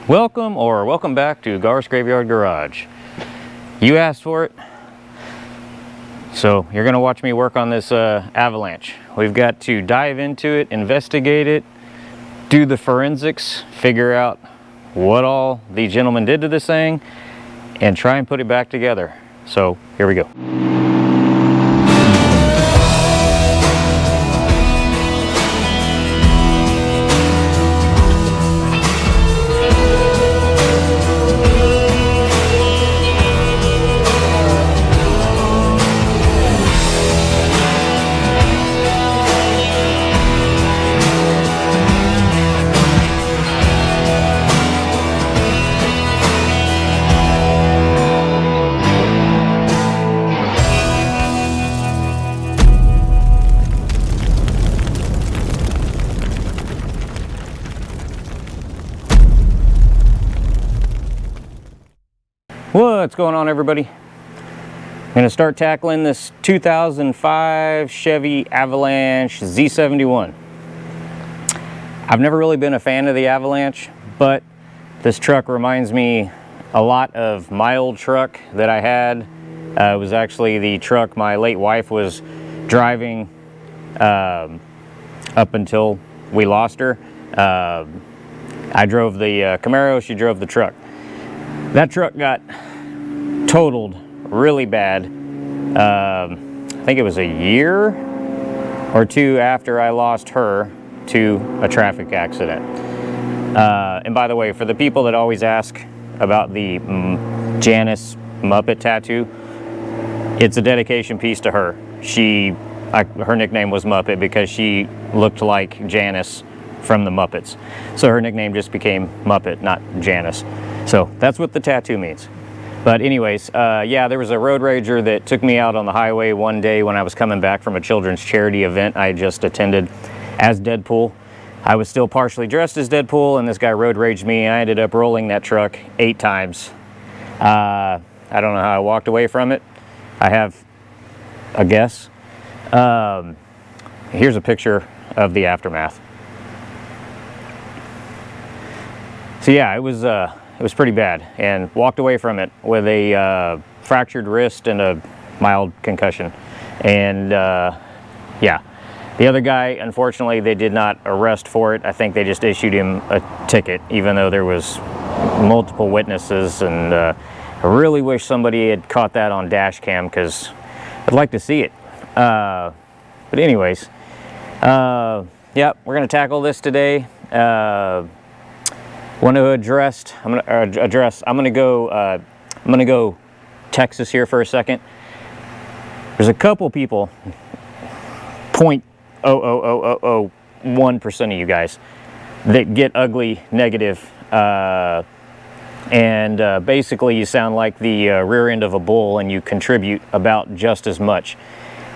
Welcome back to Garth's Graveyard Garage. You asked for it, so you're going to watch me work on this Avalanche. We've got to dive into it, investigate it, do the forensics, figure out what all the gentleman did to this thing, and try and put it back together. So here we go. What's going on, everybody? I'm going to start tackling this 2005 Chevy Avalanche Z71. I've never really been a fan of the Avalanche, but this truck reminds me a lot of my old truck that I had. It was actually the truck my late wife was driving up until we lost her. I drove the Camaro, she drove the truck. That truck got totaled really bad. I think it was a year or two after I lost her to a traffic accident. And by the way, for the people that always ask about the Janice Muppet tattoo, it's a dedication piece to her. Her nickname was Muppet because she looked like Janice from the Muppets. So her nickname just became Muppet, not Janice. So that's what the tattoo means. But anyways, yeah, there was a road rager that took me out on the highway one day when I was coming back from a children's charity event I just attended as Deadpool. I was still partially dressed as Deadpool, and this guy road raged me, and I ended up rolling that truck 8 times. I don't know how I walked away from it. I have a guess. Here's a picture of the aftermath. So yeah, it was pretty bad, and walked away from it with a fractured wrist and a mild concussion. And yeah, the other guy, unfortunately, they did not arrest for it. I think they just issued him a ticket, even though there was multiple witnesses. And I really wish somebody had caught that on dash cam, because I'd like to see it. But anyways, yeah, we're gonna tackle this today. I'm gonna go Texas here for a second. There's a couple people, 0.00001% of you guys, that get ugly negative, and basically you sound like the rear end of a bull, and you contribute about just as much,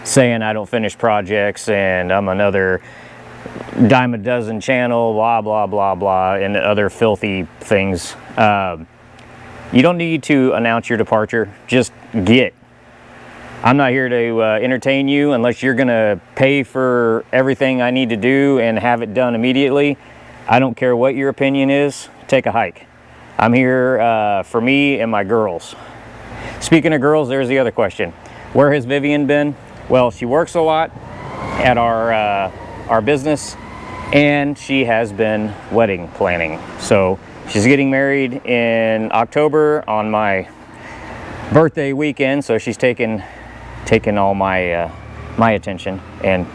saying I don't finish projects and I'm another dime a dozen channel, blah blah blah blah, and other filthy things. You don't need to announce your departure. Just get. I'm not here to entertain you unless you're gonna pay for everything I need to do and have it done immediately. I don't care what your opinion is. Take a hike. I'm here for me and my girls. Speaking of girls, there's the other question. Where has Vivian been? Well, she works a lot at our business, and she has been wedding planning. So she's getting married in October on my birthday weekend, so she's taking all my my attention and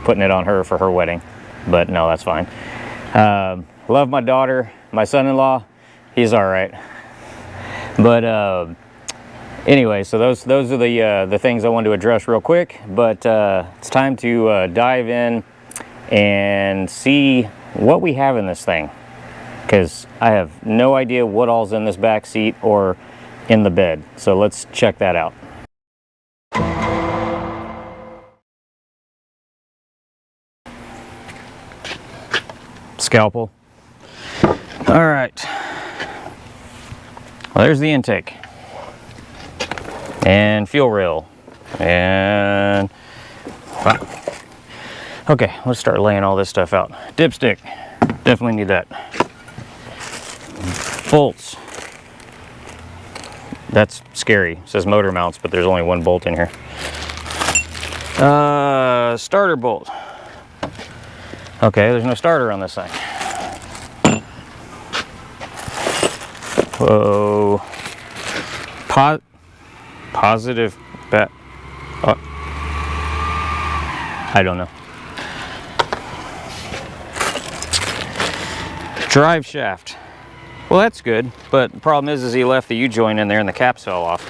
putting it on her for her wedding. But no, that's fine. Love my daughter. My son-in-law, he's all right. But anyway, so those are the things I wanted to address real quick. But it's time to dive in and see what we have in this thing, because I have no idea what all's in this back seat or in the bed. So let's check that out. Scalpel. All right. Well, there's the intake and fuel rail, and wow. Okay, let's start laying all this stuff out. Dipstick, definitely need that. Bolts. That's scary. It says motor mounts, but there's only one bolt in here. Starter bolt. Okay, there's no starter on this thing. Whoa. Positive bet. I don't know. Drive shaft. Well, that's good, but the problem is he left the U-joint in there and the caps fell off.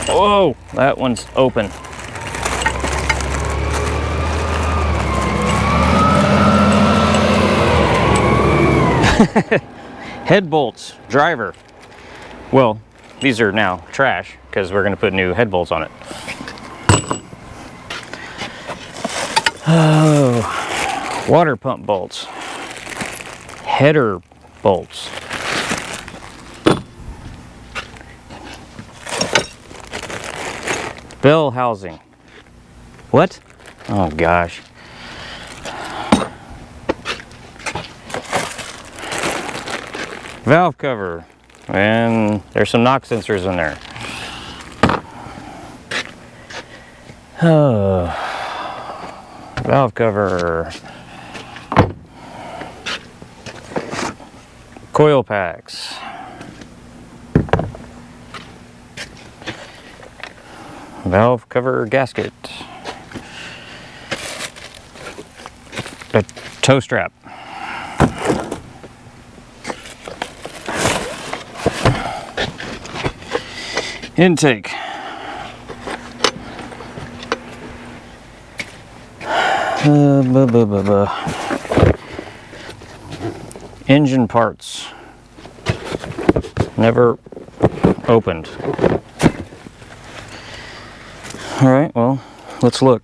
Whoa, that one's open. Head bolts, driver. Well, these are now trash because we're going to put new head bolts on it. Oh, water pump bolts. Header bolts. Bell housing. What? Oh gosh. Valve cover. And there's some knock sensors in there. Oh. Valve cover. Coil packs. Valve cover gasket. A toe strap. Intake. Engine parts. Never opened. All right, well, let's look.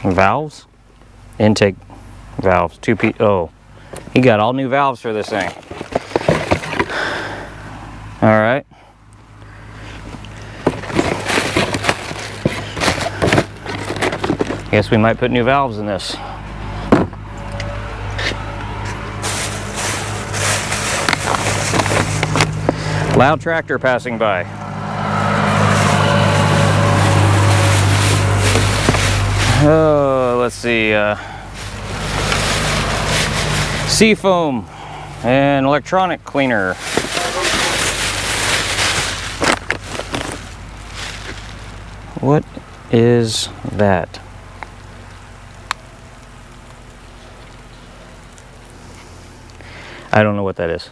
Valves, intake valves, oh, he got all new valves for this thing. All right. Guess we might put new valves in this. Loud tractor passing by. Oh, let's see. Seafoam and electronic cleaner. What is that? I don't know what that is.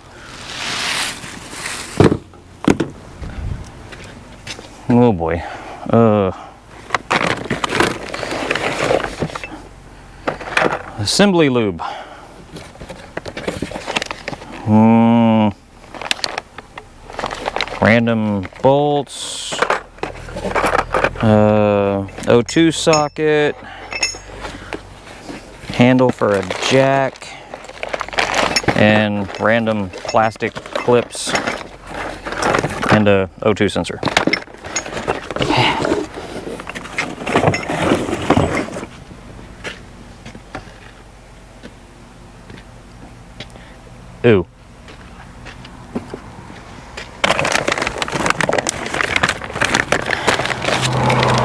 Oh boy. Assembly lube. Random bolts. O2 socket. Handle for a jack. And random plastic clips. And a O2 sensor. Ooh.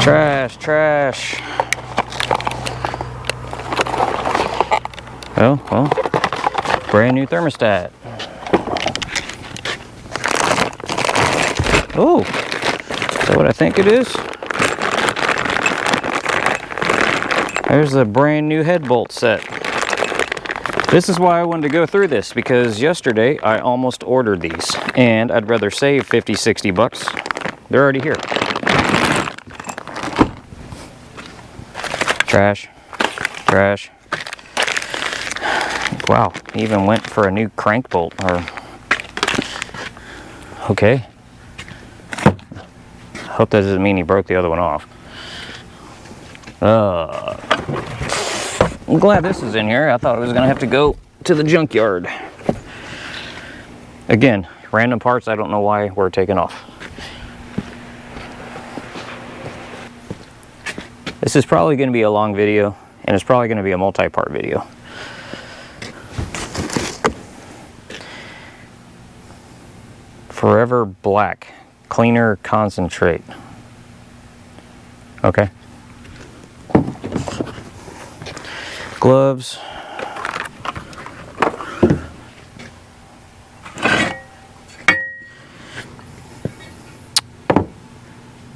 Trash, trash. Oh, well, brand new thermostat. Oh, is that what I think it is? There's a brand new head bolt set. This is why I wanted to go through this, because yesterday I almost ordered these and I'd rather save 50, 60 bucks. They're already here. Trash, trash. Wow, he even went for a new crank bolt. Okay. Hope that doesn't mean he broke the other one off. I'm glad this is in here. I thought I was gonna have to go to the junkyard. Again, random parts I don't know why were taken off. This is probably going to be a long video, and it's probably going to be a multi-part video. Forever Black Cleaner Concentrate. Okay. Gloves.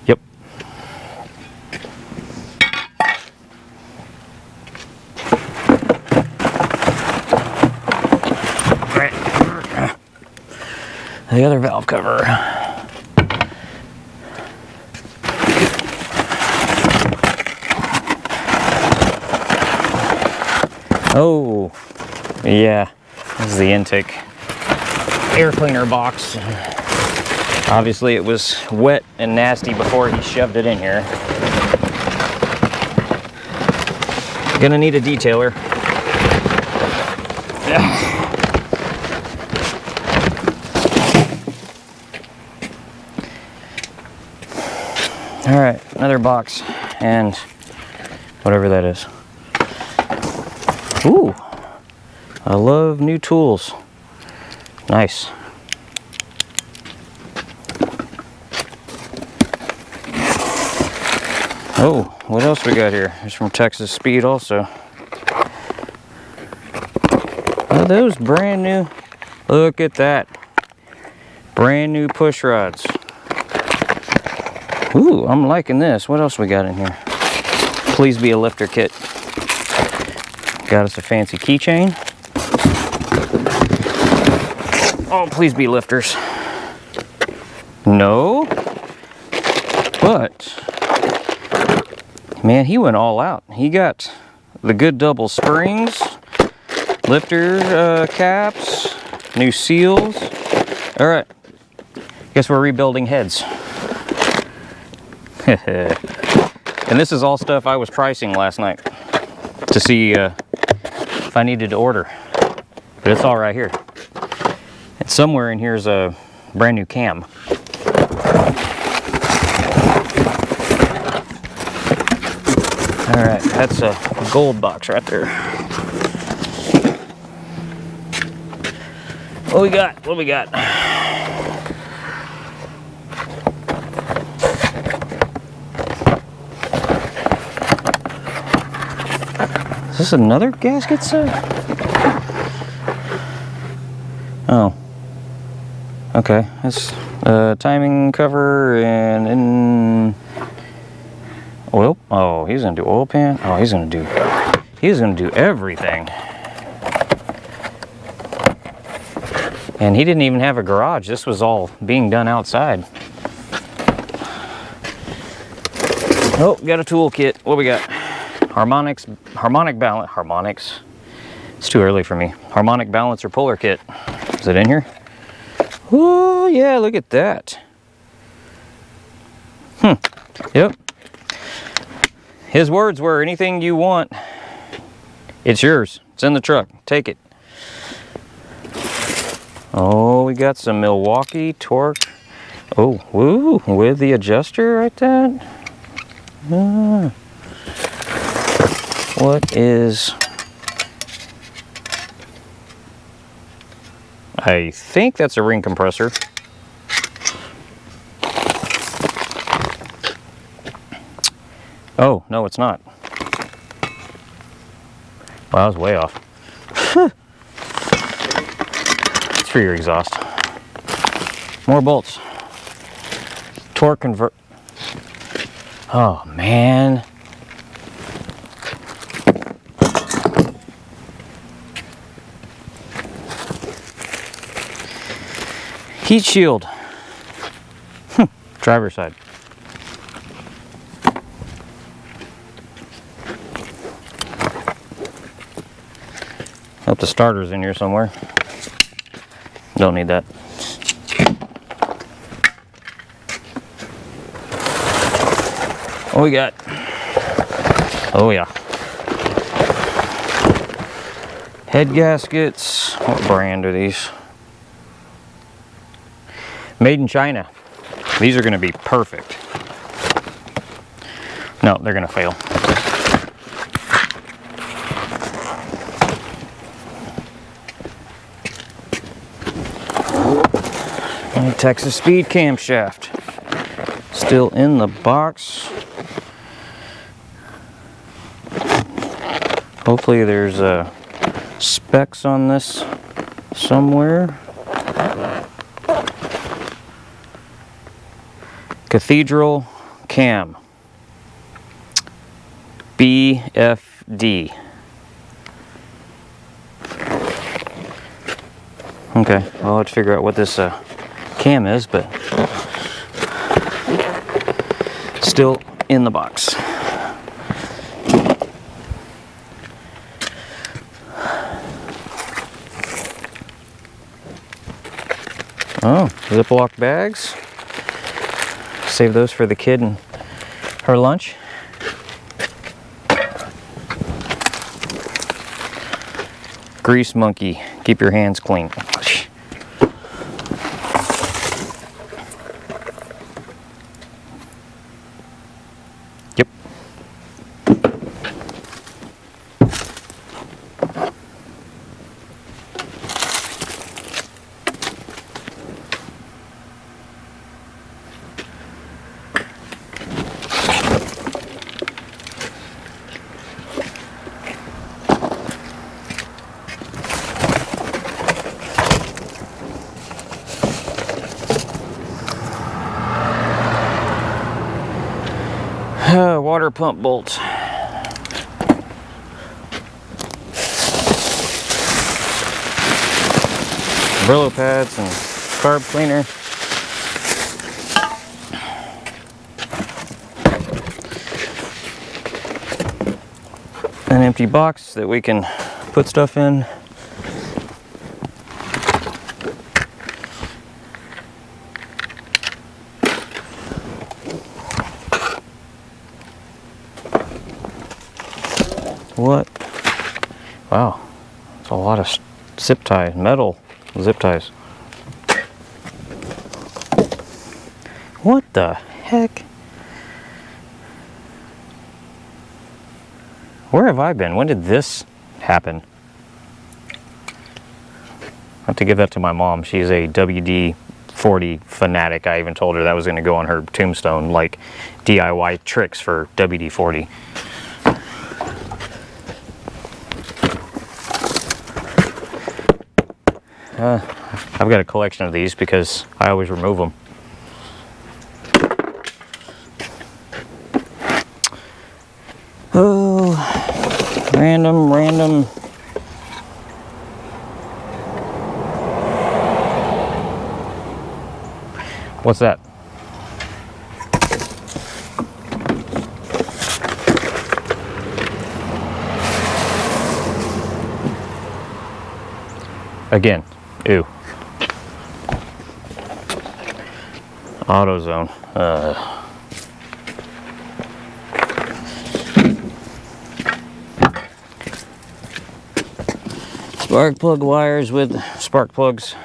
Yep. Right. The other valve cover. Oh, yeah, this is the intake air cleaner box. Obviously it was wet and nasty before he shoved it in here. Gonna need a detailer. All right, another box and whatever that is. Ooh, I love new tools. Nice. Oh, what else we got here? It's from Texas Speed also. Are those brand new? Look at that. Brand new push rods. Ooh, I'm liking this. What else we got in here? Please be a lifter kit. Got us a fancy keychain. Oh, please be lifters. No. But, man, he went all out. He got the good double springs, lifter caps, new seals. All right. Guess we're rebuilding heads. And this is all stuff I was pricing last night to see if I needed to order. But it's all right here. And somewhere in here is a brand new cam. All right, that's a gold box right there. What we got? What we got? Is this another gasket set? Oh. Okay, that's timing cover and oil. Oh, he's gonna do oil pan. Oh, he's gonna do everything. And he didn't even have a garage. This was all being done outside. Oh, got a tool kit. What we got? Harmonics. It's too early for me. Harmonic balancer puller kit. Is it in here? Oh yeah, look at that. Yep. His words were, anything you want, it's yours. It's in the truck. Take it. Oh, we got some Milwaukee torque. Oh, woo, with the adjuster right there. What is... I think that's a ring compressor. Oh, no, it's not. Well, I was way off. It's for your exhaust. More bolts. Torque convert. Oh, man. Heat shield. Driver's side. Hope the starter's in here somewhere. Don't need that. What we got? Oh yeah. Head gaskets. What brand are these? Made in China. These are going to be perfect. No, they're going to fail. And Texas Speed camshaft. Still in the box. Hopefully there's specs on this somewhere. Cathedral cam. BFD. Okay, well, let's figure out what this cam is, but still in the box. Oh, Ziploc bags. Save those for the kid and her lunch. Grease monkey. Keep your hands clean. Yep. Water pump bolts. Brillo pads and carb cleaner. An empty box that we can put stuff in. What? Wow, that's a lot of zip ties, metal zip ties. What the heck? Where have I been? When did this happen? I have to give that to my mom. She's a WD-40 fanatic. I even told her that was going to go on her tombstone, like DIY tricks for WD-40. I've got a collection of these because I always remove them. Oh, random. What's that? Again, ew. AutoZone. Spark plug wires with spark plugs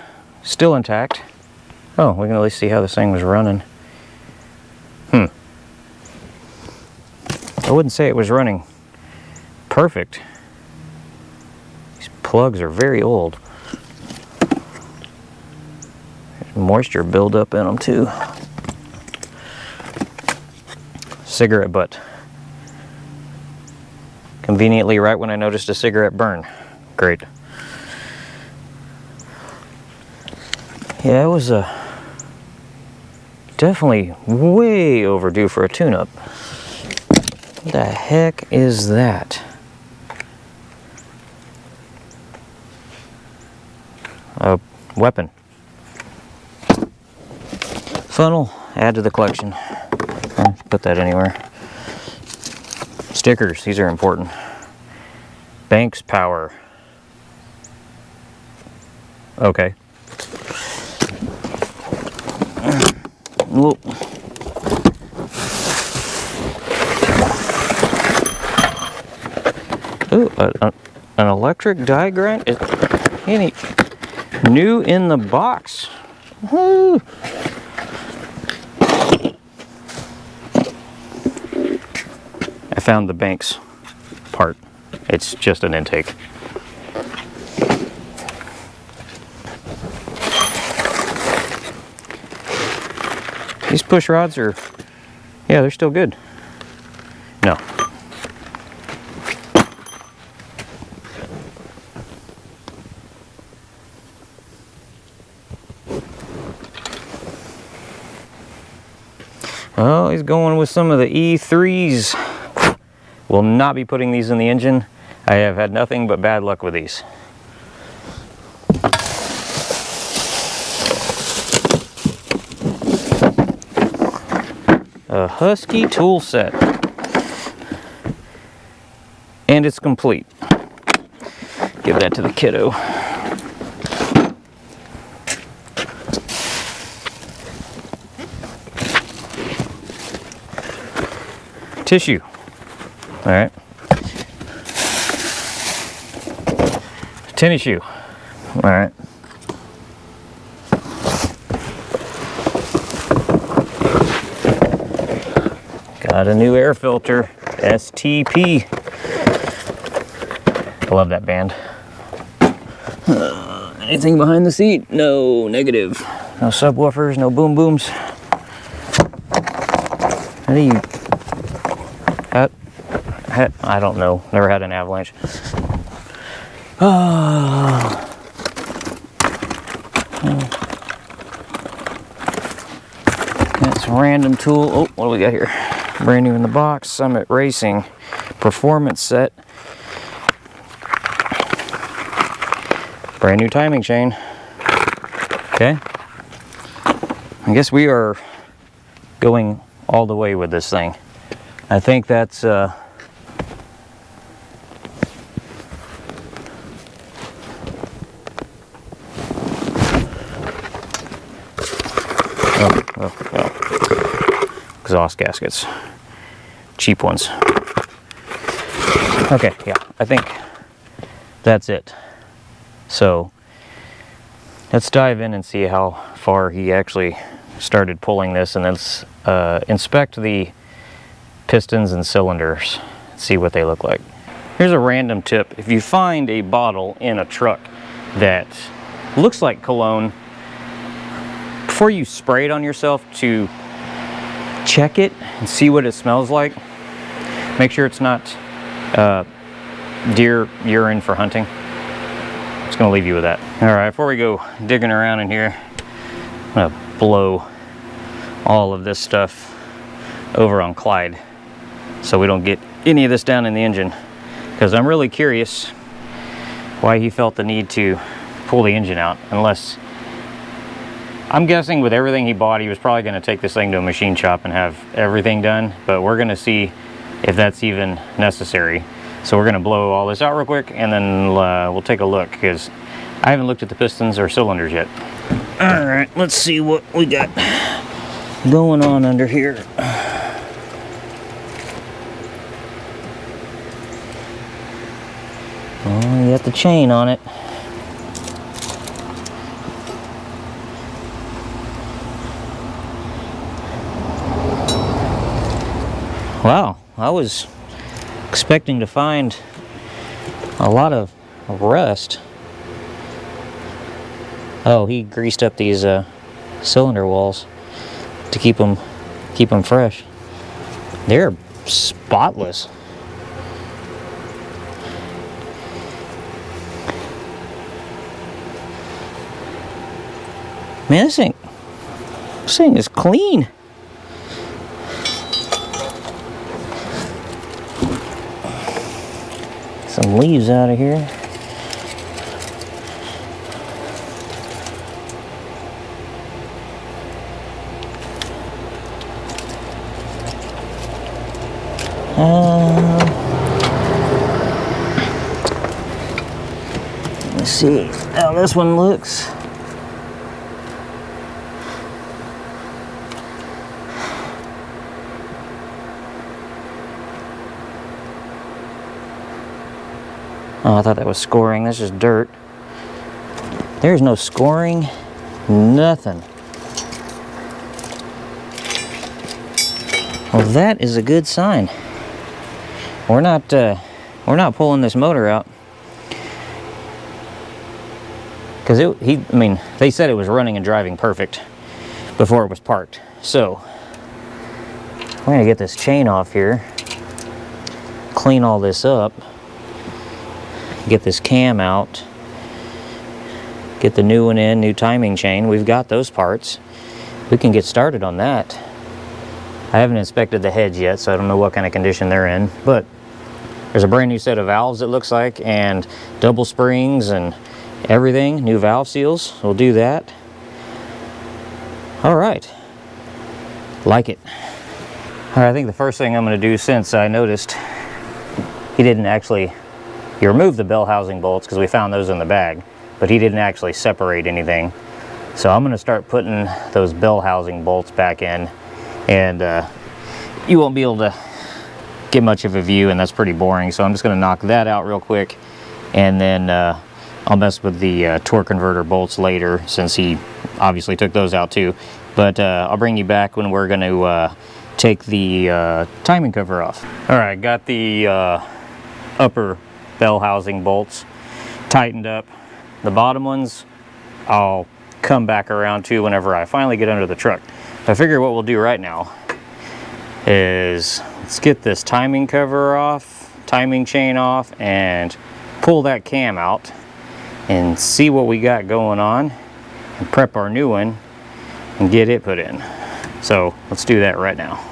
still intact. Oh, we can at least see how this thing was running. I wouldn't say it was running perfect. These plugs are very old. There's moisture buildup in them too. Cigarette butt. Conveniently right when I noticed a cigarette burn. Great. Yeah, it was definitely way overdue for a tune-up. What the heck is that? A weapon. Funnel, add to the collection. Put that anywhere. Stickers, these are important. Banks power. Okay. Whoop. Ooh, an electric die grind? New in the box. Woo. found the Banks part. It's just an intake. These push rods are, yeah, they're still good. No. Oh, he's going with some of the E3s. Will not be putting these in the engine. I have had nothing but bad luck with these. A Husky tool set. And it's complete. Give that to the kiddo. Tissue. All right. Tennis shoe. All right. Got a new air filter, STP. I love that band. Anything behind the seat? No, negative. No subwoofers, no boom booms. How do you... I don't know. Never had an Avalanche. That's a random tool. Oh, what do we got here? Brand new in the box. Summit Racing Performance Set. Brand new timing chain. Okay. I guess we are going all the way with this thing. I think that's exhaust gaskets, cheap ones. Okay, yeah, I think that's it. So let's dive in and see how far he actually started pulling this, and let's inspect the pistons and cylinders, see what they look like. Here's a random tip. If you find a bottle in a truck that looks like cologne, before you spray it on yourself, to check it and see what it smells like. Make sure it's not deer urine for hunting. Just gonna leave you with that. All right, before we go digging around in here, I'm gonna blow all of this stuff over on Clyde so we don't get any of this down in the engine, because I'm really curious why he felt the need to pull the engine out. Unless, I'm guessing with everything he bought, he was probably going to take this thing to a machine shop and have everything done, but we're going to see if that's even necessary. So we're going to blow all this out real quick, and then we'll take a look, because I haven't looked at the pistons or cylinders yet. All right, let's see what we got going on under here. Oh, you got the chain on it. Wow, I was expecting to find a lot of rust. Oh, he greased up these cylinder walls to keep them fresh. They're spotless. Man, this thing is clean. Some leaves out of here. Let's see how this one looks. Oh, I thought that was scoring. That's just dirt. There's no scoring, nothing. Well, that is a good sign. we're not pulling this motor out. Because I mean, they said it was running and driving perfect before it was parked. So we're gonna get this chain off here, clean all this up, get this cam out, get the new one in, new timing chain. We've got those parts. We can get started on that. I haven't inspected the heads yet, so I don't know what kind of condition they're in, but there's a brand new set of valves, it looks like, and double springs and everything, new valve seals. We'll do that. All right, like it. All right, I think the first thing I'm going to do, since I noticed he didn't actually, he removed the bell housing bolts because we found those in the bag, but he didn't actually separate anything. So I'm going to start putting those bell housing bolts back in, and you won't be able to get much of a view, and that's pretty boring. So I'm just going to knock that out real quick, and then I'll mess with the torque converter bolts later, since he obviously took those out too. But I'll bring you back when we're going to take the timing cover off. All right, got the upper bell housing bolts tightened up. The bottom ones I'll come back around to whenever I finally get under the truck. I figure what we'll do right now is let's get this timing cover off, timing chain off, and pull that cam out and see what we got going on, and prep our new one and get it put in. So let's do that right now.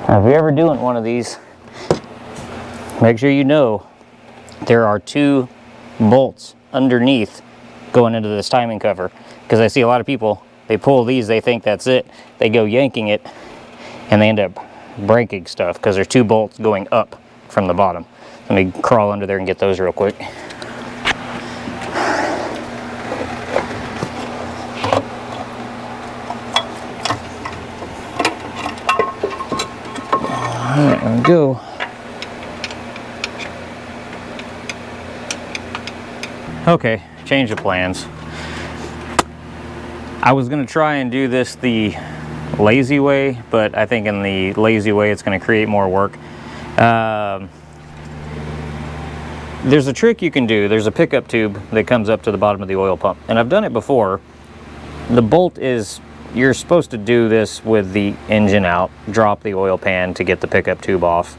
Now, if you're ever doing one of these, make sure you know there are 2 bolts underneath going into this timing cover, because I see a lot of people, they pull these, they think that's it, they go yanking it, and they end up breaking stuff because there's 2 bolts going up from the bottom. Let me crawl under there and get those real quick. Alright, there we go. Okay, change of plans. I was going to try and do this the lazy way, but I think in the lazy way it's going to create more work. There's a trick you can do. There's a pickup tube that comes up to the bottom of the oil pump, and I've done it before. The bolt is, you're supposed to do this with the engine out, drop the oil pan to get the pickup tube off.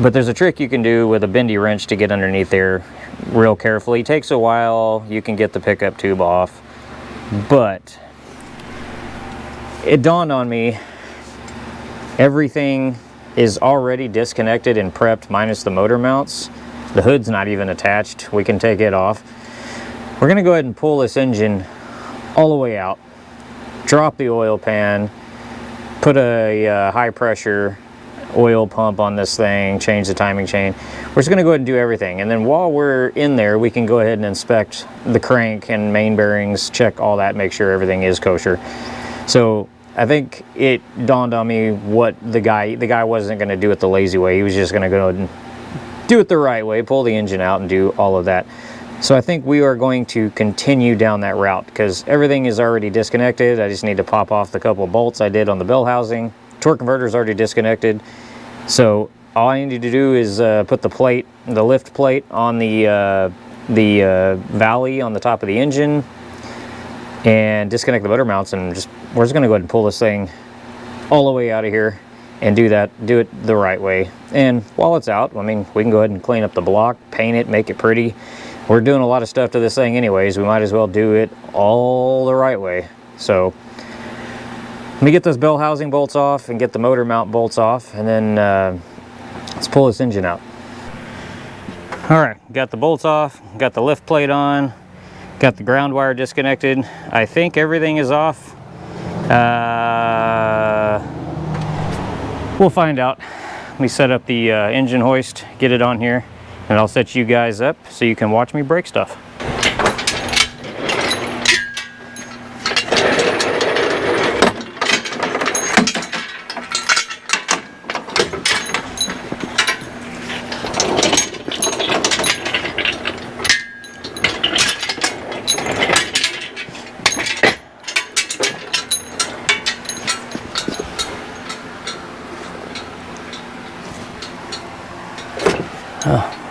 But there's a trick you can do with a bendy wrench to get underneath there real carefully. It takes a while, you can get the pickup tube off, but it dawned on me, everything is already disconnected and prepped minus the motor mounts. The hood's not even attached, we can take it off. We're gonna go ahead and pull this engine all the way out, drop the oil pan, put a high pressure oil pump on this thing, change the timing chain. We're just going to go ahead and do everything, and then while we're in there we can go ahead and inspect the crank and main bearings, check all that, make sure everything is kosher. So I think it dawned on me what the guy wasn't going to do it the lazy way. He was just going to go ahead and do it the right way, pull the engine out and do all of that. So I think we are going to continue down that route because everything is already disconnected. I just need to pop off the couple of bolts I did on the bell housing. Torque converter is already disconnected. So all I need to do is put the plate, the lift plate on the valley on the top of the engine and disconnect the motor mounts, and we're just going to go ahead and pull this thing all the way out of here and do it the right way. And while it's out, I mean, we can go ahead and clean up the block, paint it, make it pretty. We're doing a lot of stuff to this thing anyways, we might as well do it all the right way. So let me get those bell housing bolts off and get the motor mount bolts off, and then let's pull this engine out. All right, got the bolts off, got the lift plate on, got the ground wire disconnected. I think everything is off. We'll find out. Let me set up the engine hoist, get it on here, and I'll set you guys up so you can watch me break stuff.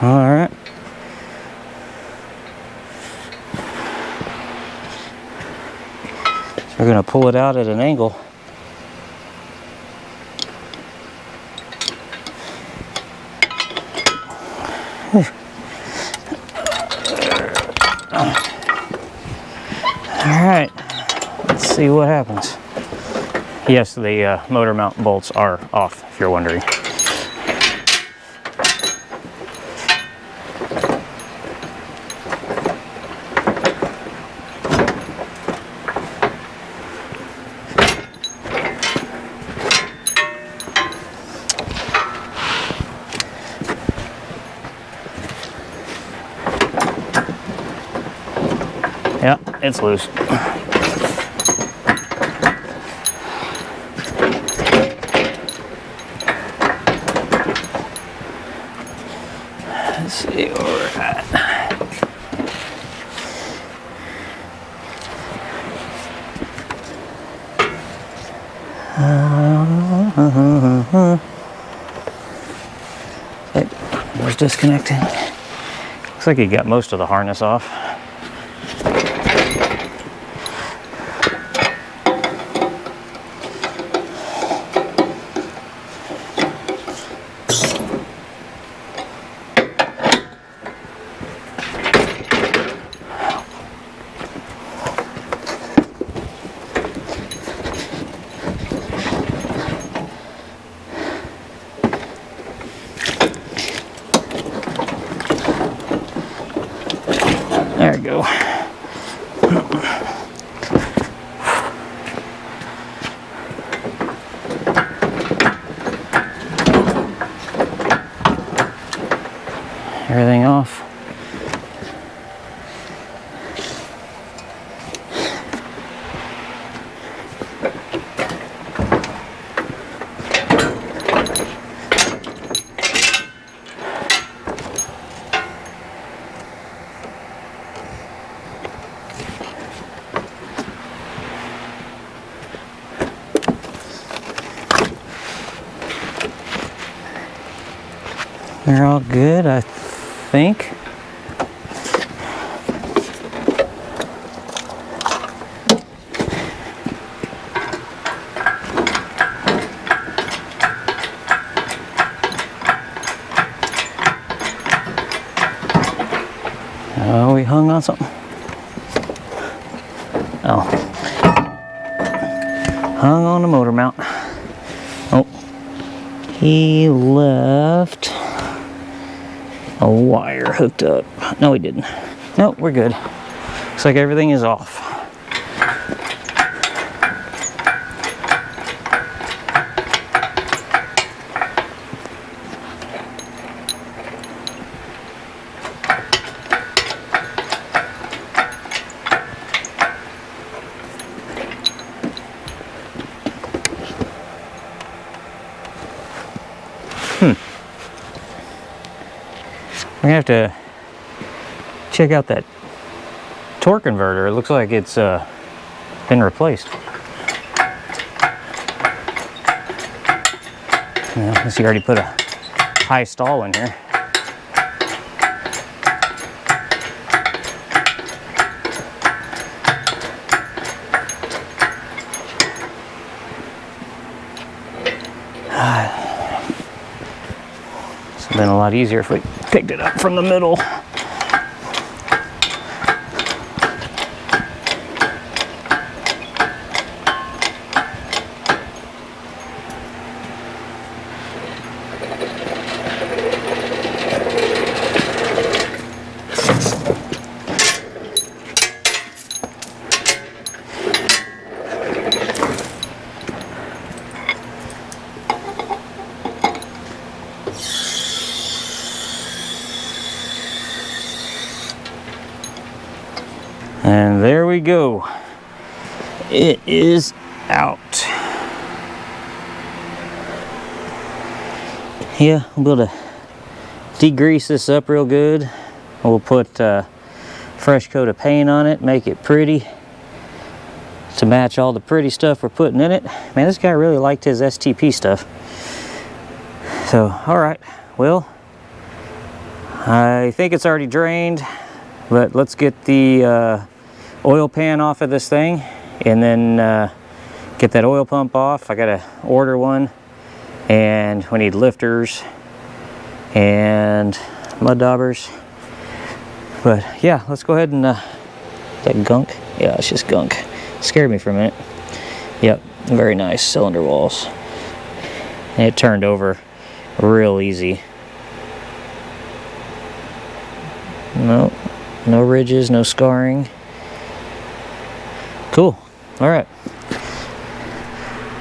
All right. So we're going to pull it out at an angle. All right, let's see what happens. Yes, the motor mount bolts are off, if you're wondering. Yeah, it's loose. Let's see where we're at. Okay, was disconnecting. Looks like he got most of the harness off. There we go. Everything off. They're all good, I think. Oh, we hung on something. Oh. Hung on the motor mount. Oh. He left a wire hooked up. No, he didn't. No, we're good. Looks like everything is off. We're gonna have to check out that torque converter. It looks like it's been replaced. Yeah, I guess you already put a high stall in here. It's been a lot easier if we picked it up from the middle. And there we go. It is out. Yeah, we'll be able to degrease this up real good. We'll put a fresh coat of paint on it, make it pretty to match all the pretty stuff we're putting in it. Man, this guy really liked his STP stuff. So, all right, well, I think it's already drained, but let's get the oil pan off of this thing and then get that oil pump off. I gotta order one, and we need lifters and mud daubers. But yeah, let's go ahead and is that gunk? Yeah, it's just gunk. Scared me for a minute. Yep, very nice cylinder walls. And it turned over real easy. No ridges, no scarring. Cool. All right.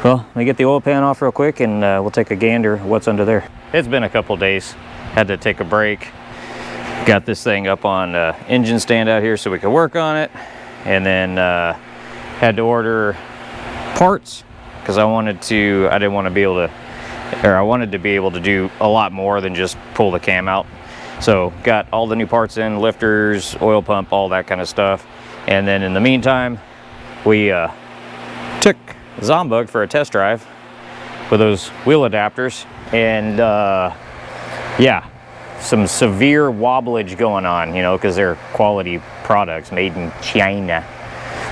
Well, let me get the oil pan off real quick, and we'll take a gander at what's under there. It's been a couple days. Had to take a break. Got this thing up on engine stand out here so we could work on it, and then had to order parts because I wanted to be able to do a lot more than just pull the cam out. So got all the new parts in, lifters, oil pump, all that kind of stuff. And then in the meantime, we took Zombug for a test drive with those wheel adapters, and yeah, some severe wobblage going on, you know, because they're quality products made in China.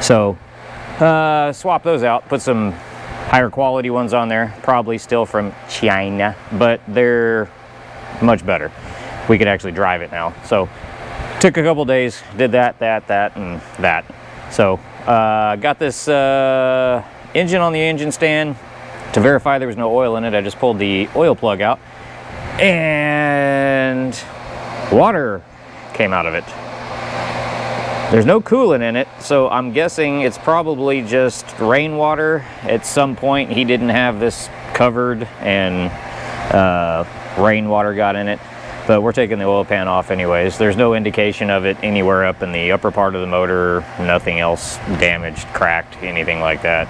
So swap those out, put some higher quality ones on there, probably still from China, but they're much better. We could actually drive it now. So took a couple days, did that, and that. So got this engine on the engine stand. To verify there was no oil in it, I just pulled the oil plug out, and water came out of it. There's no coolant in it, so I'm guessing it's probably just rainwater. At some point he didn't have this covered, and rainwater got in it. But we're taking the oil pan off anyways. There's no indication of it anywhere up in the upper part of the motor, nothing else damaged, cracked, anything like that.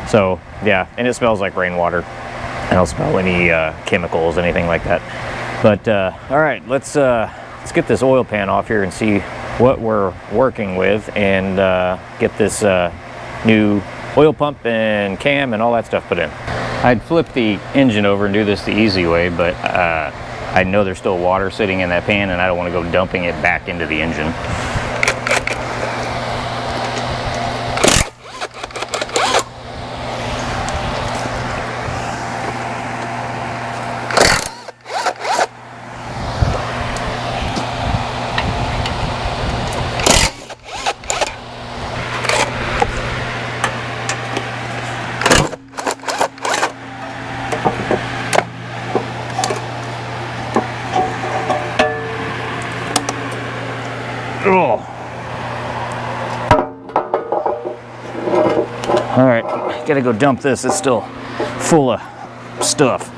So yeah, and it smells like rainwater. I don't smell any chemicals, anything like that. But all right, let's get this oil pan off here and see what we're working with, and get this new oil pump and cam and all that stuff put in. I'd flip the engine over and do this the easy way, but I know there's still water sitting in that pan, and I don't want to go dumping it back into the engine. Oh. All right, gotta go dump this. It's still full of stuff.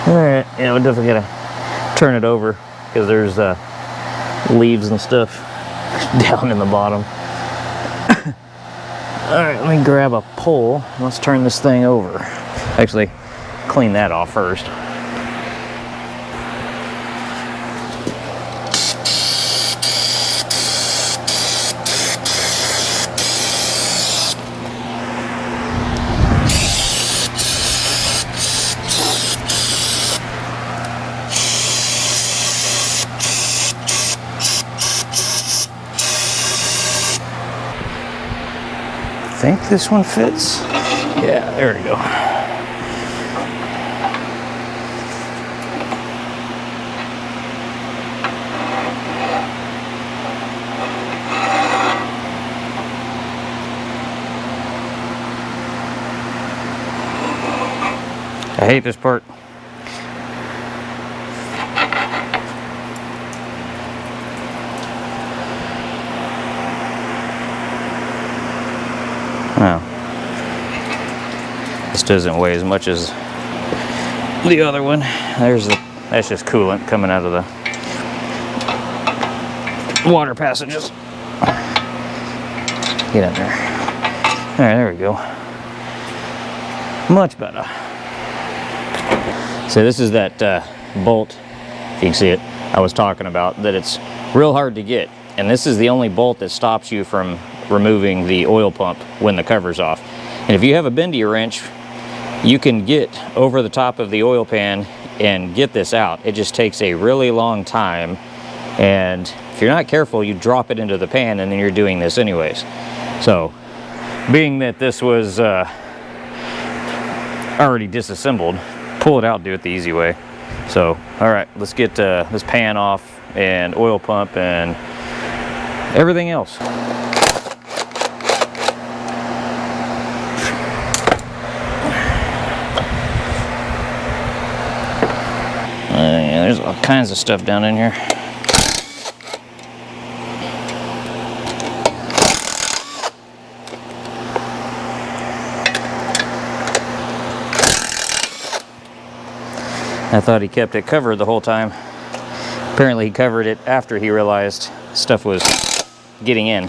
Alright, yeah, we're definitely gonna turn it over because there's leaves and stuff down in the bottom. Alright, let me grab a pole. Let's turn this thing over. Actually, clean that off first. I think this one fits. Yeah, there we go. I hate this part. Wow. This doesn't weigh as much as the other one. That's just coolant coming out of the water passages. Get in there. right, there we go. Much better. So this is that bolt, if you can see it, I was talking about, that it's real hard to get. And this is the only bolt that stops you from removing the oil pump when the cover's off. And if you have a bendy wrench, you can get over the top of the oil pan and get this out. It just takes a really long time, and if you're not careful, you drop it into the pan and then you're doing this anyways. So being that this was already disassembled, pull it out, do it the easy way. So all right, let's get this pan off and oil pump and everything else. Yeah, there's all kinds of stuff down in here. I thought he kept it covered the whole time. Apparently he covered it after he realized stuff was getting in.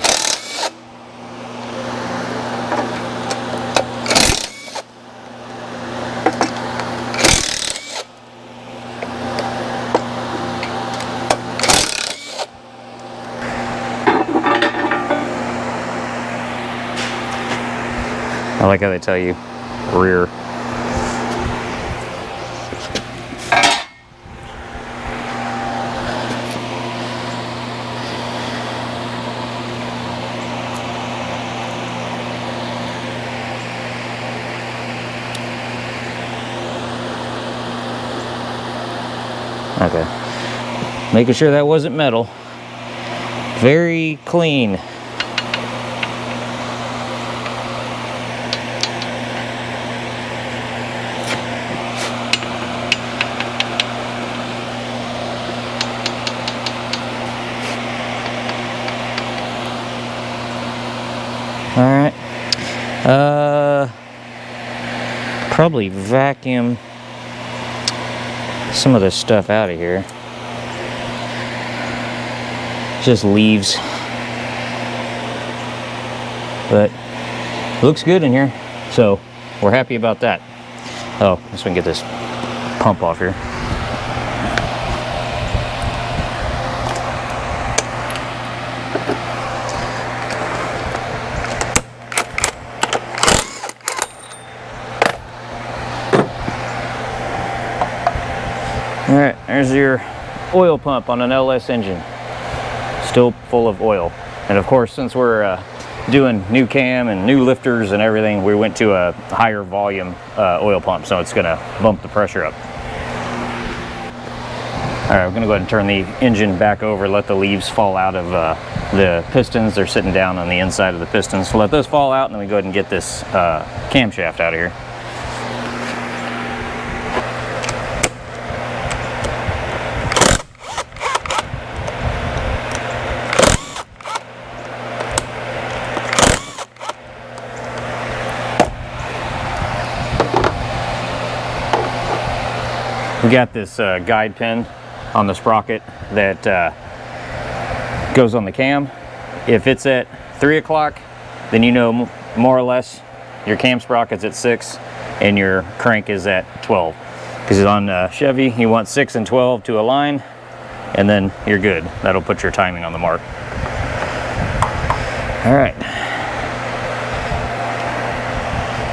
I like how they tell you rear. Okay, making sure that wasn't metal. Very clean. All right, probably vacuum some of this stuff out of here. Just leaves, but looks good in here, so we're happy about that. Oh, let's get this pump off here. All right, there's your oil pump on an LS engine. Still full of oil. And of course, since we're doing new cam and new lifters and everything, we went to a higher volume oil pump, so it's gonna bump the pressure up. All right, we're gonna go ahead and turn the engine back over, let the leaves fall out of the pistons. They're sitting down on the inside of the pistons. So let those fall out, and then we go ahead and get this camshaft out of here. We got this guide pin on the sprocket that goes on the cam. If it's at 3 o'clock, then you know more or less your cam sprocket's at 6 and your crank is at 12. Because on Chevy, you want 6 and 12 to align, and then you're good. That'll put your timing on the mark. All right.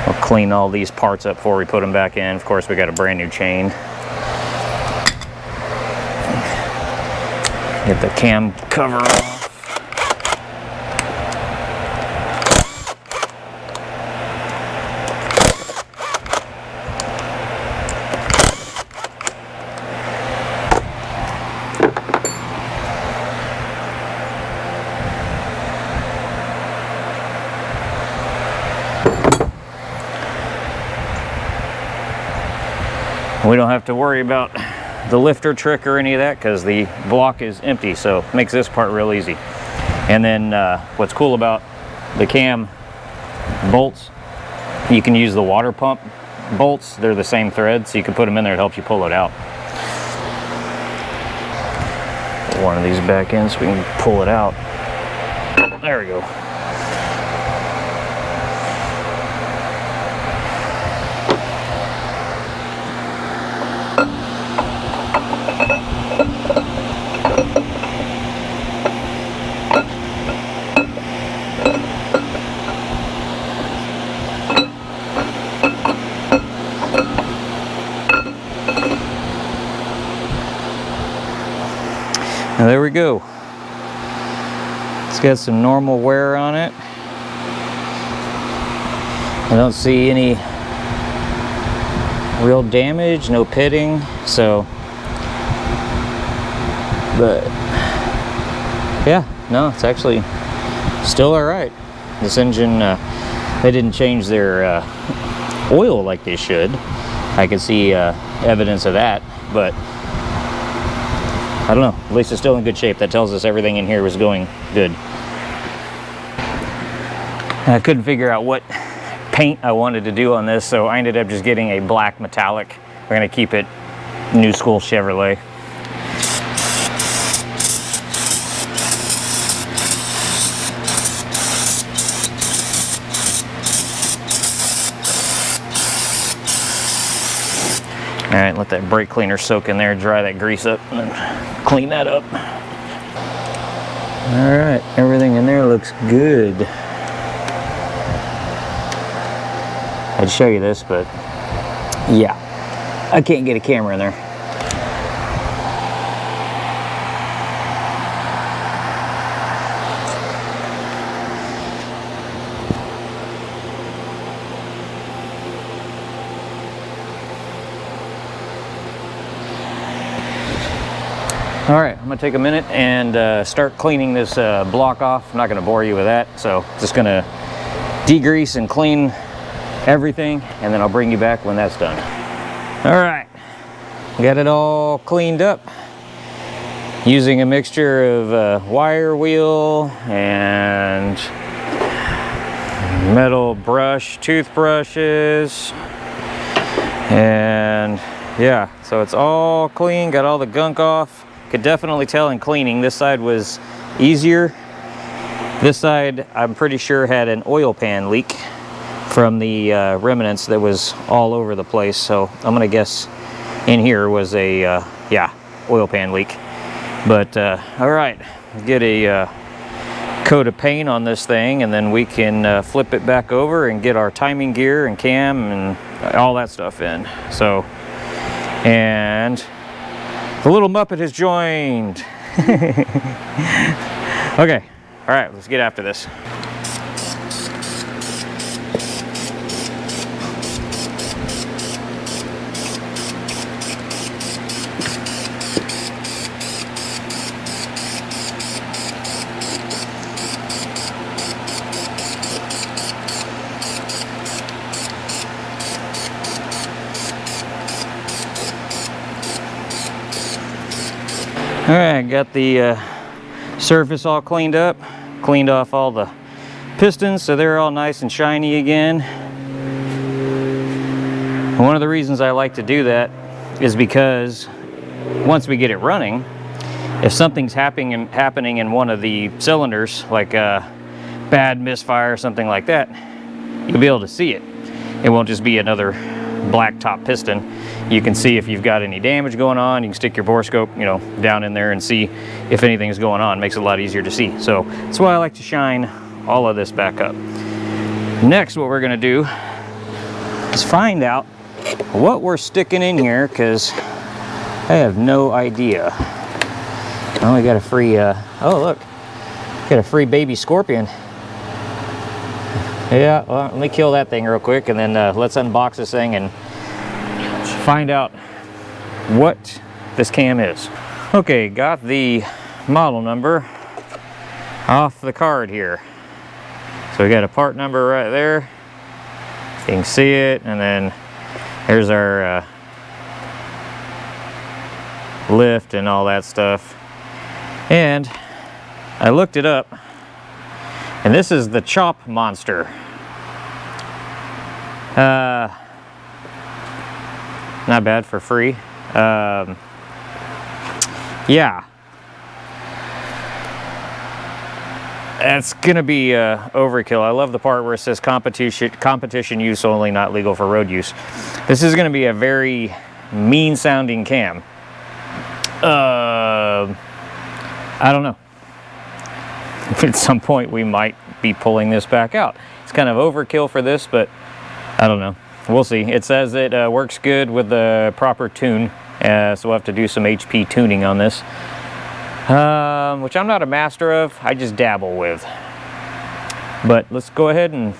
We'll clean all these parts up before we put them back in. Of course, we got a brand new chain. Get the cam cover off. We don't have to worry about the lifter trick or any of that because the block is empty, so it makes this part real easy. And then what's cool about the cam bolts, you can use the water pump bolts. They're the same thread, so you can put them in there. It helps you pull it out. Put one of these back in so we can pull it out. There we go. Now there we go. It's got some normal wear on it. I don't see any real damage, no pitting, so, but yeah, no, it's actually still all right. This engine, they didn't change their oil like they should. I can see evidence of that, but I don't know, at least it's still in good shape. That tells us everything in here was going good. I couldn't figure out what paint I wanted to do on this, so I ended up just getting a black metallic. We're gonna keep it new school Chevrolet. All right, let that brake cleaner soak in there, dry that grease up, and then clean that up. All right, everything in there looks good. I'd show you this, but yeah, I can't get a camera in there. All right, I'm gonna take a minute and start cleaning this block off. I'm not gonna bore you with that, so just gonna degrease and clean everything, and then I'll bring you back when that's done. All right, got it all cleaned up using a mixture of wire wheel and metal brush, toothbrushes, and yeah, so it's all clean, got all the gunk off. Could definitely tell in cleaning, this side was easier. This side, I'm pretty sure, had an oil pan leak from the remnants that was all over the place. So I'm gonna guess in here was a, yeah, oil pan leak. But all right, get a coat of paint on this thing, and then we can flip it back over and get our timing gear and cam and all that stuff in. So, and the little Muppet has joined. Okay, all right, let's get after this. All right, got the surface all cleaned up, cleaned off all the pistons so they're all nice and shiny again. And one of the reasons I like to do that is because once we get it running, if something's happening in one of the cylinders, like a bad misfire or something like that, you'll be able to see it. It won't just be another black top piston. You can see if you've got any damage going on. You can stick your borescope, you know, down in there and see if anything's going on. It makes it a lot easier to see. So that's why I like to shine all of this back up. Next, what we're gonna do is find out what we're sticking in here, because I have no idea. Oh, we got a free, oh look, got a free baby scorpion. Yeah, well, let me kill that thing real quick, and then let's unbox this thing and find out what this cam is. Okay, got the model number off the card here. So we got a part number right there. You can see it, and then there's our lift and all that stuff. And I looked it up, and this is the Chop Monster. Not bad for free. Yeah. That's gonna be overkill. I love the part where it says competition use only, not legal for road use. This is gonna be a very mean sounding cam. I don't know. At some point we might be pulling this back out. It's kind of overkill for this, but I don't know. We'll see. It says it works good with the proper tune, so we'll have to do some HP tuning on this. which I'm not a master of, I just dabble with. But let's go ahead and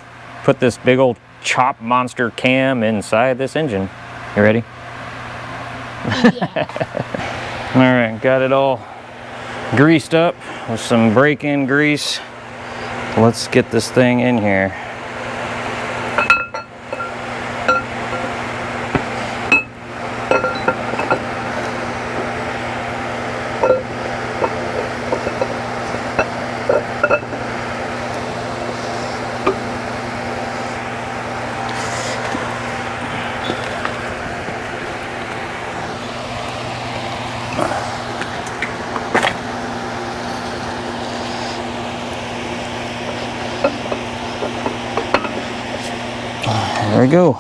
put this big old chop monster cam inside this engine. You ready? Yeah. All right, got it all greased up with some break-in grease. Let's get this thing in here. There we go.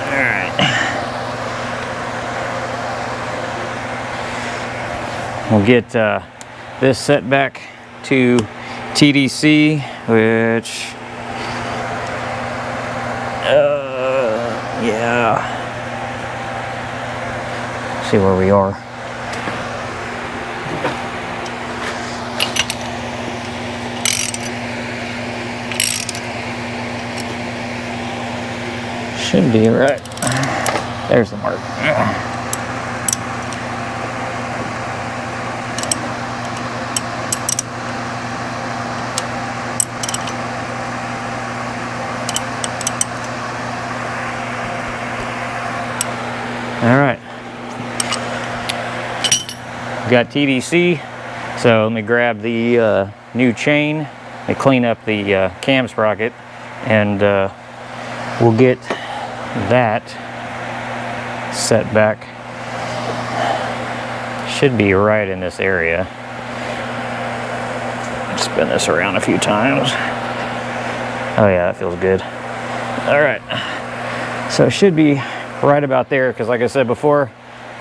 Alright. We'll get this set back to TDC, which, yeah. See where we are. Should be right. There's the mark. All right. Got TDC. So let me grab the new chain and clean up the cam sprocket, and we'll get that set back. Should be right in this area. Spin this around a few times. Oh yeah, that feels good. All right, so it should be right about there, because like I said before,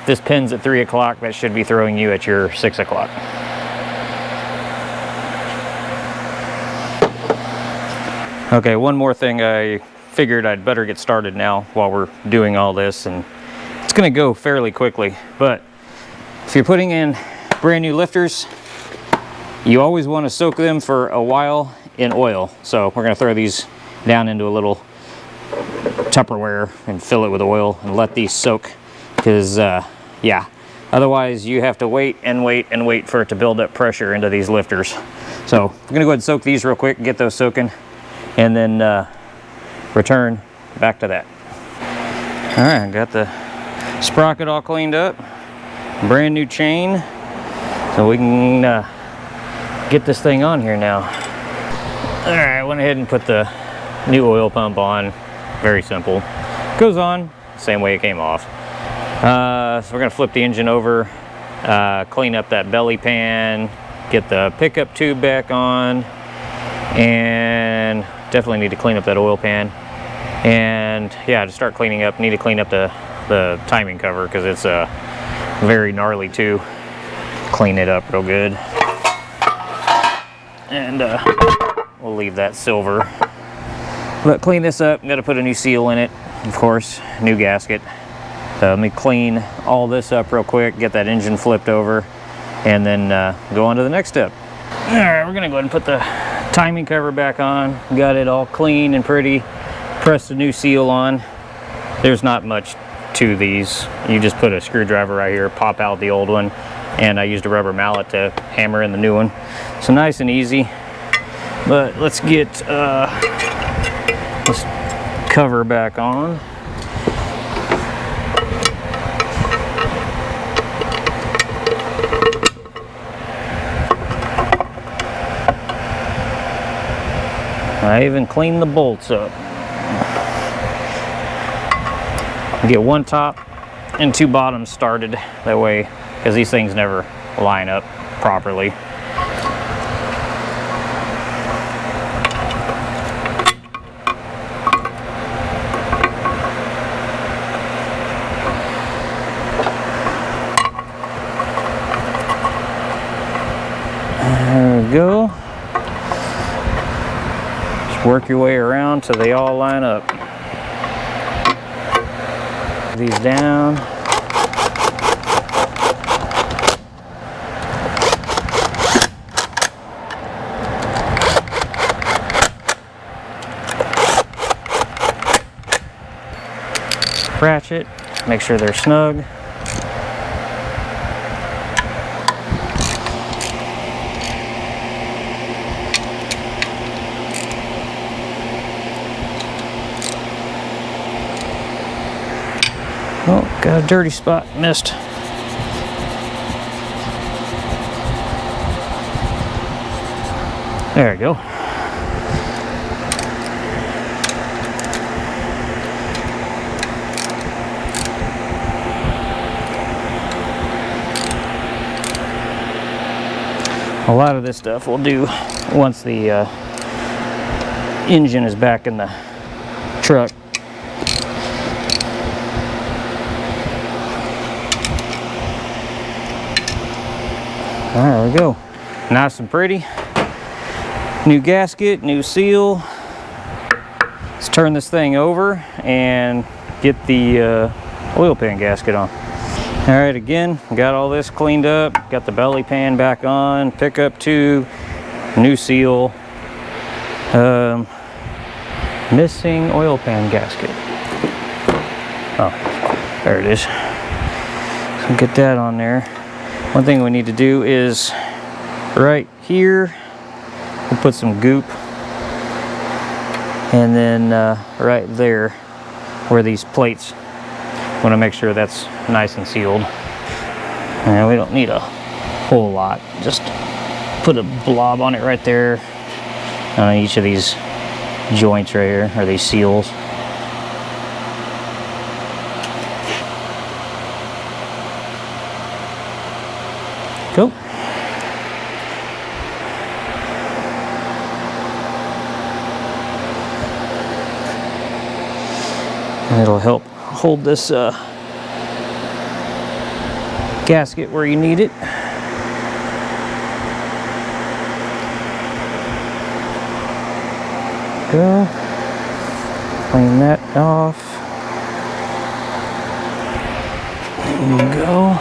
if this pin's at 3 o'clock, that should be throwing you at your 6 o'clock. Okay, one more thing. I figured I'd better get started now while we're doing all this, and it's gonna go fairly quickly. But if you're putting in brand new lifters, you always want to soak them for a while in oil. So we're gonna throw these down into a little Tupperware and fill it with oil and let these soak, because yeah, otherwise you have to wait and wait and wait for it to build up pressure into these lifters. So I'm gonna go ahead and soak these real quick, get those soaking, and then return back to that. All right, got the sprocket all cleaned up, brand new chain, so we can get this thing on here now. All right, went ahead and put the new oil pump on. Very simple. Goes on same way it came off. So we're gonna flip the engine over, clean up that belly pan, get the pickup tube back on, and definitely need to clean up that oil pan. And yeah, to start cleaning up, need to clean up the timing cover, because it's very gnarly too. Clean it up real good. And we'll leave that silver. But clean this up, got to put a new seal in it, of course, new gasket. So let me clean all this up real quick, get that engine flipped over, and then go on to the next step. All right, we're gonna go ahead and put the timing cover back on. Got it all clean and pretty. Press the new seal on. There's not much to these. You just put a screwdriver right here, pop out the old one, and I used a rubber mallet to hammer in the new one. So nice and easy. But let's get this cover back on. I even cleaned the bolts up. Get one top and two bottoms started, that way, because these things never line up properly. There we go. Work your way around till they all line up. These down. Ratchet, make sure they're snug. Oh, got a dirty spot, missed. There we go. A lot of this stuff we'll do once the engine is back in the truck. There we go. Nice and pretty. New gasket, new seal. Let's turn this thing over and get the oil pan gasket on. All right, again, got all this cleaned up. Got the belly pan back on, pickup tube, new seal. Missing oil pan gasket. Oh, there it is. So get that on there. One thing we need to do is right here, we'll put some goop, and then right there where these plates, want to make sure that's nice and sealed. And we don't need a whole lot, just put a blob on it right there on each of these joints right here, or these seals. Cool. And it'll help hold this gasket where you need it. Go. Clean that off. There you go.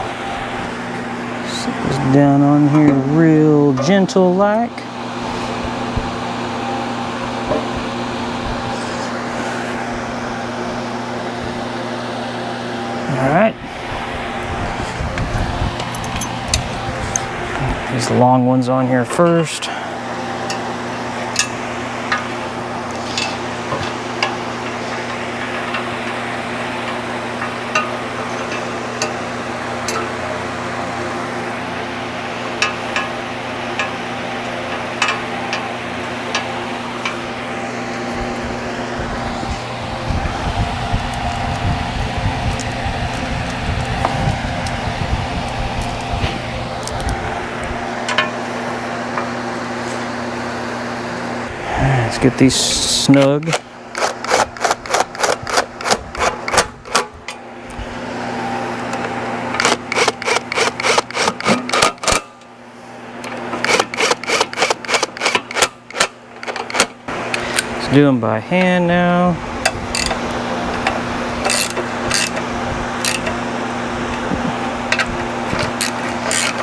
Set this down on here real gentle like. Alright. These long ones on here first. Let's get these snug. Let's do them by hand now.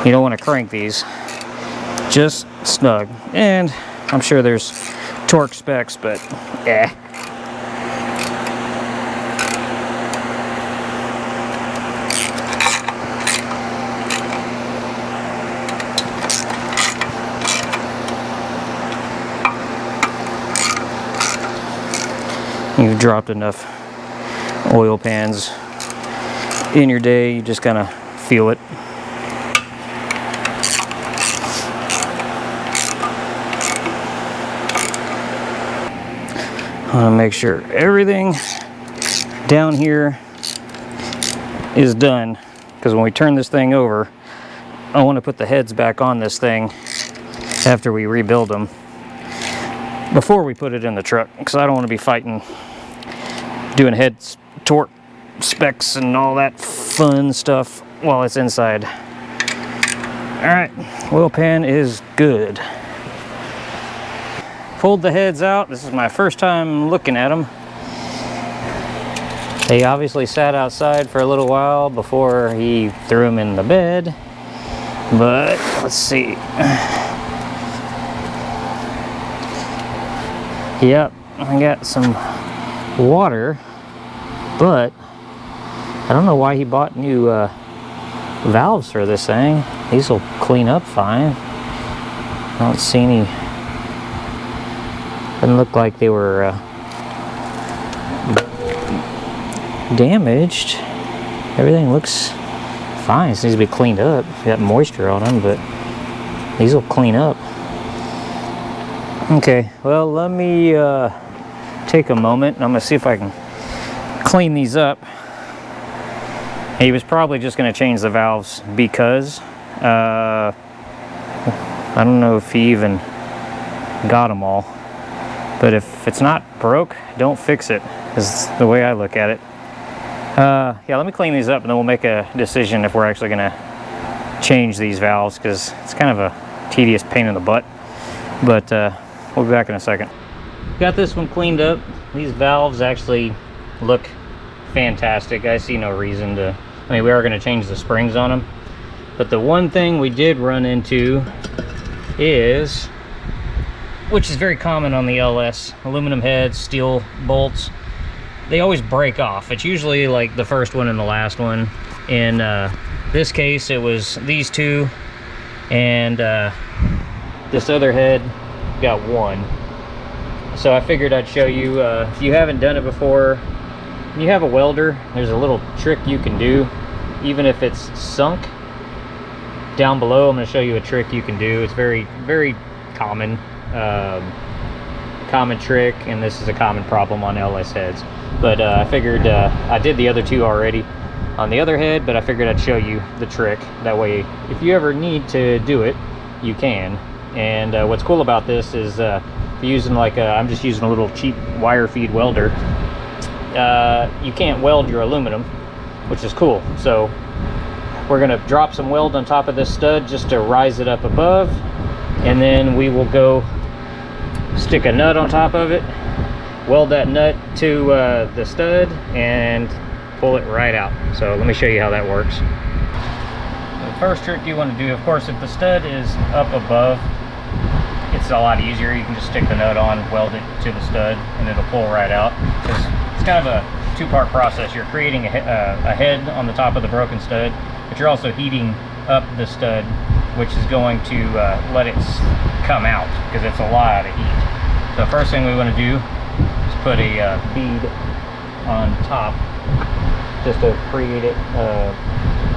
You don't want to crank these, just snug. And I'm sure there's torque specs, but yeah. You've dropped enough oil pans in your day, you just kind of feel it. I want to make sure everything down here is done, because when we turn this thing over, I want to put the heads back on this thing after we rebuild them before we put it in the truck, because I don't want to be fighting doing head torque specs and all that fun stuff while it's inside. Alright, oil pan is good. pulled the heads out. This is my first time looking at them. They obviously sat outside for a little while before he threw them in the bed. But let's see. Yep, I got some water, but I don't know why he bought new valves for this thing. These will clean up fine. I don't see any. Doesn't look like they were damaged. Everything looks fine. This needs to be cleaned up. Got moisture on them, but these will clean up. Okay, well, let me take a moment and I'm gonna see if I can clean these up. He was probably just gonna change the valves because I don't know if he even got them all. But if it's not broke, don't fix it, is the way I look at it. Yeah, let me clean these up and then we'll make a decision if we're actually gonna change these valves, because it's kind of a tedious pain in the butt. But we'll be back in a second. Got this one cleaned up. These valves actually look fantastic. I see no reason to, I mean, we are gonna change the springs on them. But the one thing we did run into is, which is very common on the LS, aluminum heads, steel bolts, they always break off. It's usually like the first one and the last one. In this case, it was these two, and this other head got one. So I figured I'd show you, if you haven't done it before, when you have a welder, there's a little trick you can do, even if it's sunk. Down below, I'm going to show you a trick you can do. It's very, very common. Common trick, and this is a common problem on LS heads. But I figured, I did the other two already on the other head, but I figured I'd show you the trick. That way, if you ever need to do it, you can. And what's cool about this is, if you're using like I'm just using a little cheap wire feed welder, you can't weld your aluminum, which is cool. So we're gonna drop some weld on top of this stud just to rise it up above, and then we will go stick a nut on top of it, weld that nut to the stud, and pull it right out. So let me show you how that works. The first trick you want to do, of course, if the stud is up above, it's a lot easier. You can just stick the nut on, weld it to the stud, and it'll pull right out. Because it's kind of a two-part process. You're creating a head on the top of the broken stud, but you're also heating up the stud, which is going to let it come out, because it's a lot of heat. So first thing we want to do is put a bead on top, just to create it,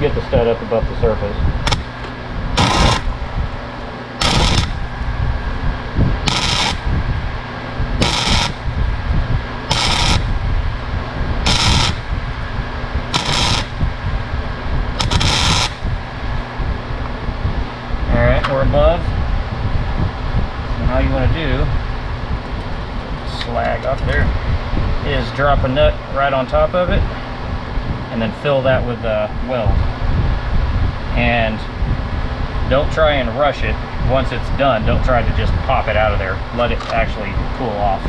get the stud up above the surface. Alright, we're above. And all you want to do, slag up there, is drop a nut right on top of it, and then fill that with weld. And don't try and rush it. Once it's done, don't try to just pop it out of there. Let it actually cool off.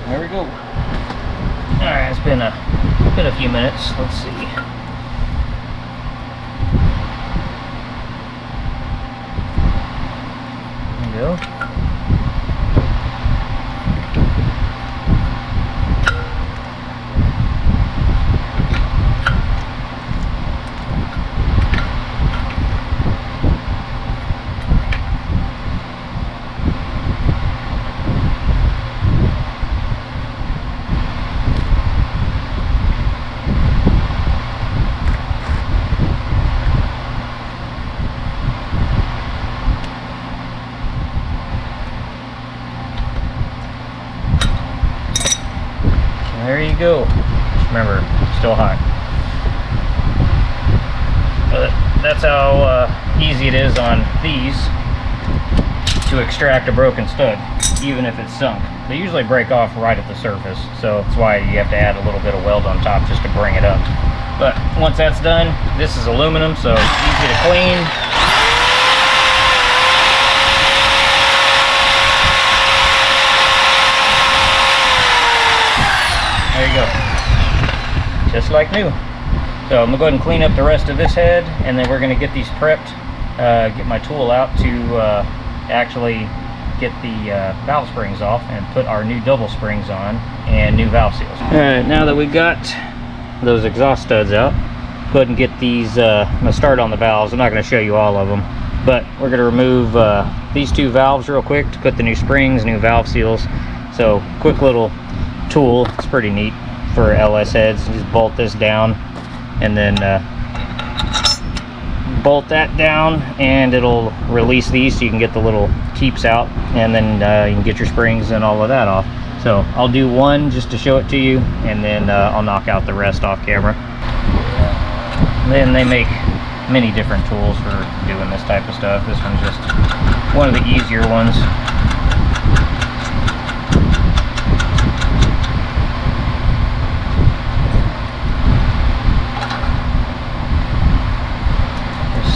There we go. Alright, it's been a few minutes. Let's see. There we go. There you go. Just remember, still hot. But that's how easy it is on these to extract a broken stud, even if it's sunk. They usually break off right at the surface, so that's why you have to add a little bit of weld on top just to bring it up. But once that's done, this is aluminum, so easy to clean. There you go, just like new. So I'm gonna go ahead and clean up the rest of this head, and then we're gonna get these prepped, get my tool out to actually get the valve springs off and put our new double springs on and new valve seals. All right, now that we got those exhaust studs out, go ahead and get these, I'm gonna start on the valves. I'm not gonna show you all of them, but we're gonna remove these two valves real quick to put the new springs, new valve seals. So quick little tool, it's pretty neat for LS heads. You just bolt this down and then bolt that down, and it'll release these so you can get the little keeps out, and then you can get your springs and all of that off. So I'll do one just to show it to you, and then I'll knock out the rest off camera. Then they make many different tools for doing this type of stuff. This one's just one of the easier ones.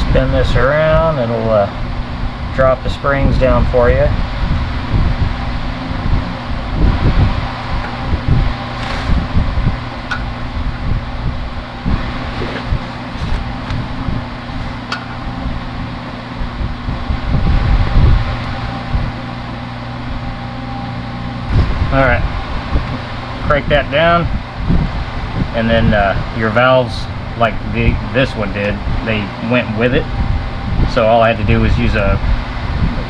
Spin this around, it'll drop the springs down for you. Alright, crank that down, and then your valves, like this one did, they went with it. So all I had to do was use a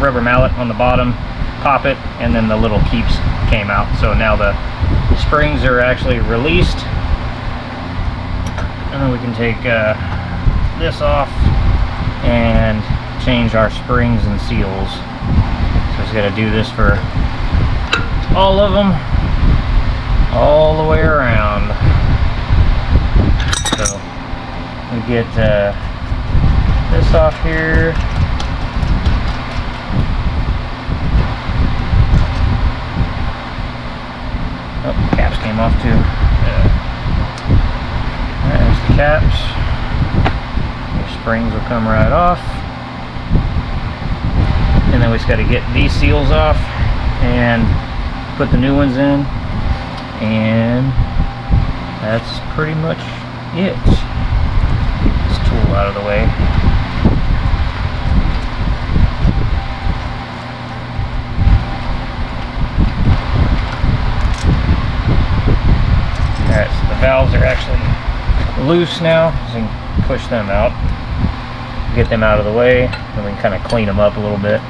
rubber mallet on the bottom, pop it, and then the little keeps came out. So now the springs are actually released. And then we can take this off and change our springs and seals. So just got to do this for all of them, all the way around. So we get this off here. Oh, caps came off too. There's the caps. Your springs will come right off. And then we just got to get these seals off and put the new ones in. And that's pretty much it. This tool out of the way. Alright, so the valves are actually loose now, so you can push them out. Get them out of the way, and we can kind of clean them up a little bit.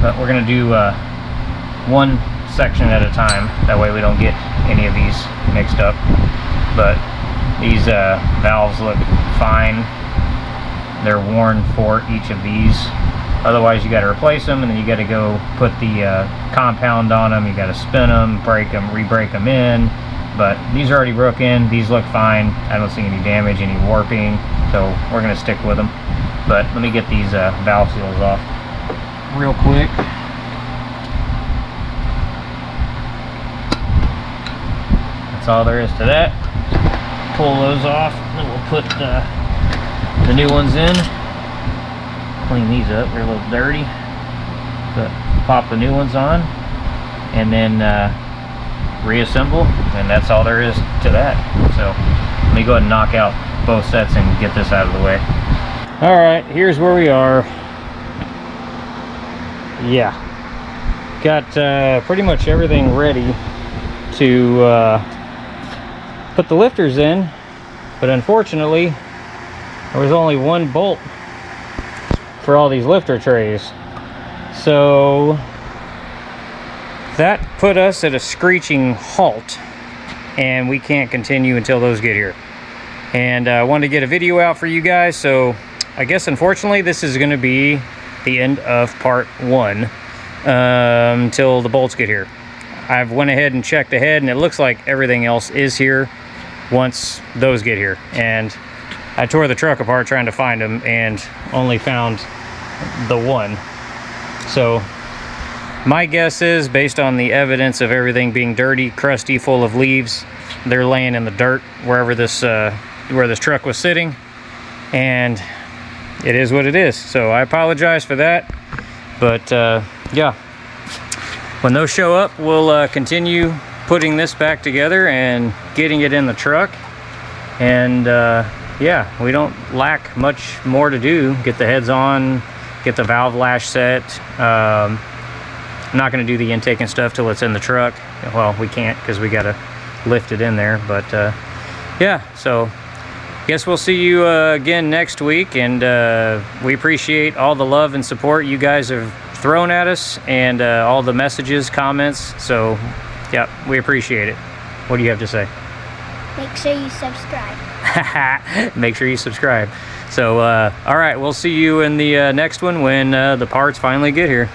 But we're going to do one section at a time, that way we don't get any of these mixed up. But these valves look fine. They're worn for each of these. Otherwise you got to replace them, and then you got to go put the compound on them. You got to spin them, break them, re-break them in. But these are already broke in. These look fine. I don't see any damage, any warping, so we're going to stick with them. But let me get these valve seals off real quick. That's all there is to that. Pull those off, and then we'll put the new ones in. Clean these up, they're a little dirty. But pop the new ones on, and then reassemble, and that's all there is to that. So let me go ahead and knock out both sets and get this out of the way. Alright, here's where we are. Yeah, got pretty much everything ready to put the lifters in, but unfortunately there was only one bolt for all these lifter trays, so that put us at a screeching halt, and we can't continue until those get here. And I wanted to get a video out for you guys, so I guess unfortunately this is going to be the end of part one until the bolts get here. I've went ahead and checked ahead, and it looks like everything else is here. once those get here. And I tore the truck apart trying to find them and only found the one. So my guess is, based on the evidence of everything being dirty, crusty, full of leaves, they're laying in the dirt wherever this where this truck was sitting, and it is what it is. So I apologize for that, but yeah, when those show up, we'll continue putting this back together and getting it in the truck. And yeah, we don't lack much more to do. Get the heads on, get the valve lash set. I'm not going to do the intake and stuff till it's in the truck. Well, we can't because we got to lift it in there. But yeah, so guess we'll see you again next week. And we appreciate all the love and support you guys have thrown at us, and all the messages, comments. So yeah, we appreciate it. What do you have to say? Make sure you subscribe. Make sure you subscribe. So all right, we'll see you in the next one when the parts finally get here.